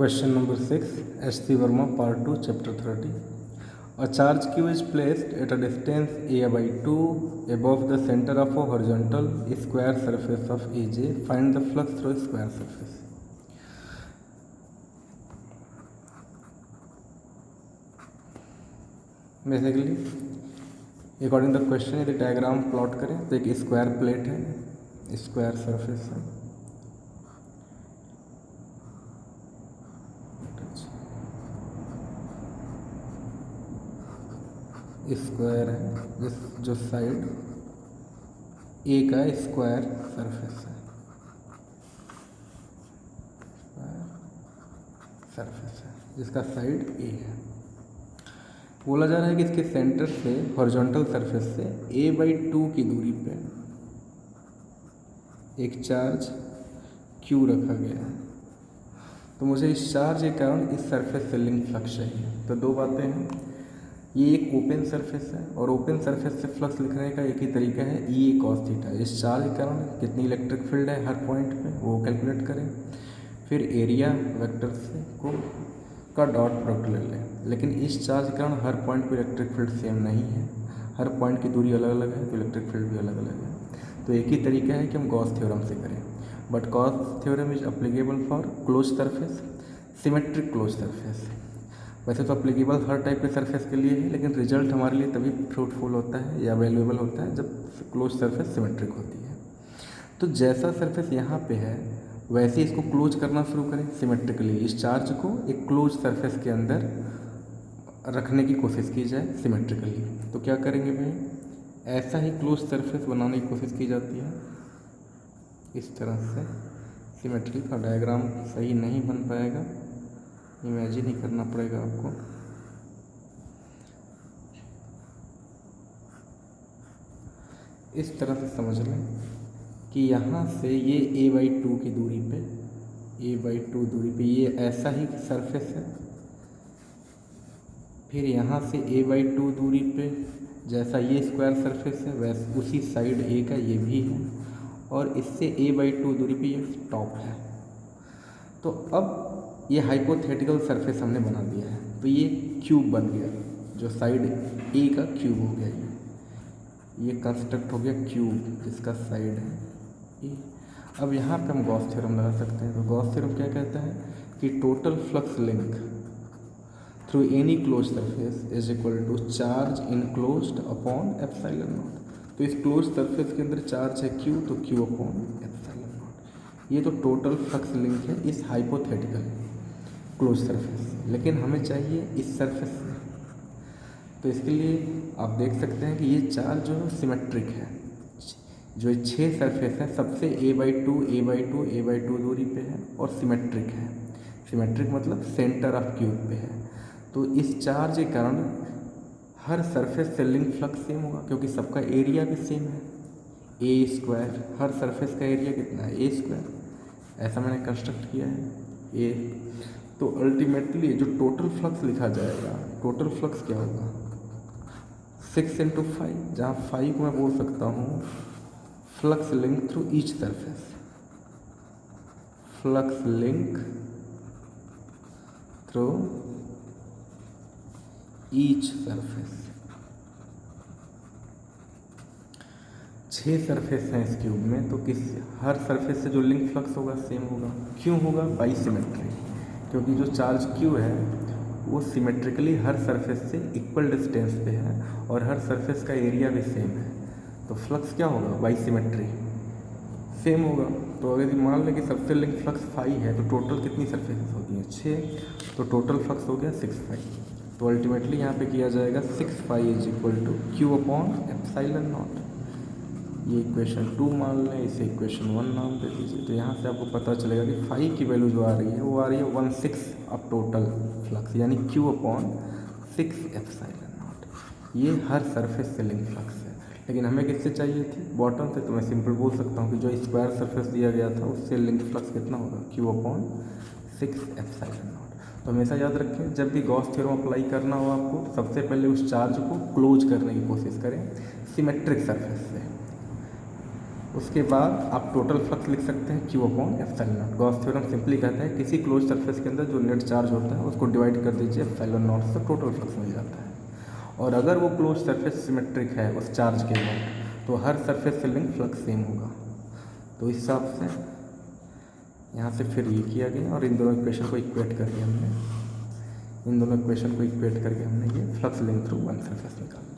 Question number 6, H.C. Verma, Part 2, Chapter 30. A charge q is placed at a distance a by 2 above the center of a horizontal square surface of AJ. Find the flux through a square surface. Basically according the question यदि diagram plot करें तो एक square plate है, square surface है, square है जो side ए का square surface है, सरफेस है जिसका साइड ए है। बोला जा रहा है कि इसके सेंटर से हॉरिजॉन्टल सरफेस से a/2 की दूरी पे एक चार्ज q रखा गया है। तो मुझे इस चार्ज के कारण इस सरफेस से लिंक फ्लक्स चाहिए। तो दो बातें हैं, ये एक ओपन सरफेस है और ओपन सरफेस से फ्लक्स लिखने का एक ही तरीका है E cos थीटा। इस चार्ज के कारण कितनी इलेक्ट्रिक फील्ड है हर पॉइंट पे वो कैलकुलेट करें, फिर एरिया वेक्टर से का डॉट प्रोडक्ट ले लें। लेकिन इस चार्ज के कारण हर पॉइंट पर इलेक्ट्रिक फील्ड सेम नहीं है, हर पॉइंट की दूरी अलग अलग है तो इलेक्ट्रिक फील्ड भी अलग अलग है। तो एक ही तरीका है कि हम गॉस थ्योरम से करें, but Gauss theorem is applicable for close surface, symmetric close surface. वैसे तो अप्लीकेबल हर टाइप के सरफेस के लिए है, लेकिन रिजल्ट हमारे लिए तभी फ्रूटफुल होता है या वैल्यूएबल होता है जब क्लोज सरफेस सिमेट्रिक होती है। तो जैसा सरफेस यहाँ पे है वैसे इसको क्लोज करना शुरू करें सिमेट्रिकली। इस चार्ज को एक क्लोज सरफेस के अंदर रखने की कोशिश की जाए सिमेट्रिकली। तो क्या करेंगे भाई, ऐसा ही क्लोज सरफेस बनाने की कोशिश की जाती है इस तरह से सिमेट्रिकली। का डायग्राम सही नहीं बन पाएगा, इमेजिन ही करना पड़ेगा आपको। इस तरह से समझ लें कि यहाँ से ये a/2 की दूरी पे, a/2 दूरी पे ये ऐसा ही सरफेस है, फिर यहाँ से a/2 दूरी पे जैसा ये स्क्वायर सरफेस है वैसे उसी साइड a का ये भी है, और इससे a/2 दूरी पे ये टॉप है। तो अब ये हाइपोथेटिकल सरफेस हमने बना दिया है, तो ये क्यूब बन गया, जो साइड ए का क्यूब हो गया, ये कंस्ट्रक्ट हो गया क्यूब जिसका साइड है ए। अब यहाँ पे हम गॉस थ्योरम लगा सकते हैं। तो गॉस थ्योरम क्या कहता है कि total flux link through any close surface is equal to charge enclosed upon epsilon naught. तो इस क्लोज सरफेस के अंदर चार्ज है क्यू, तो क्यू अपॉन एप्सिलॉन नॉट। ये तो टोटल फ्लक्स लिंक है इस हाइपोथेटिकल क्लोज सरफेस, लेकिन हमें चाहिए इस सरफेस से। तो इसके लिए आप देख सकते हैं कि ये चार्ज जो है सिमेट्रिक है, जो 6 सरफेस है सबसे a/2 दूरी पे है और सिमेट्रिक है। सिमेट्रिक मतलब सेंटर ऑफ क्यूब पे है। तो इस चार्ज के कारण हर सरफेस से लिंक फ्लक्स सेम होगा, क्योंकि सबका एरिया भी सेम है a²। हर सरफेस का एरिया कितना है a², ऐसा मैंने कंस्ट्रक्ट किया है a। तो अल्टीमेटली जो टोटल फ्लक्स लिखा जाएगा, टोटल फ्लक्स क्या होगा 6 × 5, जहाँ 5 को मैं बोल सकता हूँ flux link through each surface, flux link through each surface. 6 surface हैं इस क्यूब में, तो हर सरफेस से जो लिंक फ्लक्स होगा सेम होगा। क्यों होगा, बाई सिमेट्री, क्योंकि जो चार्ज क्यू है वो सिमेट्रिकली हर सरफेस से इक्वल डिस्टेंस पे है और हर सरफेस का एरिया भी सेम है। तो फ्लक्स क्या होगा, बाई सिमेट्री सेम होगा। तो अगर मान लें कि सबसे लिंक फ्लक्स 5 है तो टोटल कितनी सरफेसेस होती हैं 6, तो टोटल फ्लक्स हो गया 6π। तो अल्टीमेटली यहाँ पे किया जाएगा 6π is equal to q upon epsilon naught. ये इक्वेशन 2 मान लें, इसे इक्वेशन 1 नाम दे दीजिए। तो यहाँ से आपको पता चलेगा कि फाई की वैल्यू जो आ रही है वो आ रही है 1/6 ऑफ टोटल फ्लक्स, यानी क्यू अपॉन 6 एप्सिलॉन नॉट। ये हर सरफेस से लिंक फ्लक्स है, लेकिन हमें किससे चाहिए थी, बॉटम से। तो मैं सिंपल बोल सकता हूँ कि जो स्क्वायर सरफेस दिया गया था उससे लिंक फ्लक्स कितना होगा क्यू अपॉन 6 एप्सिलॉन नॉट। तो हमेशा याद रखें, जब भी गॉस थ्योरम अप्लाई करना हो आपको, सबसे पहले उस चार्ज को क्लोज करने की कोशिश करें सिमेट्रिक सरफेस से। उसके बाद आप टोटल फ्लक्स लिख सकते हैं Q upon epsilon not. Gauss theorem simply कहता है किसी क्लोज सरफेस के अंदर जो नेट चार्ज होता है उसको डिवाइड कर दीजिए एप्सिलॉन नॉट से, टोटल फ्लक्स मिल जाता है। और अगर वो क्लोज सरफेस सिमेट्रिक है उस चार्ज के बाद, तो हर सरफेस से लिंक फ्लक्स सेम होगा। तो इस हिसाब से यहाँ से फिर ये किया गया और इन दोनों इक्वेशन को इक्वेट करके हमने ये flux link through one surface निकाला।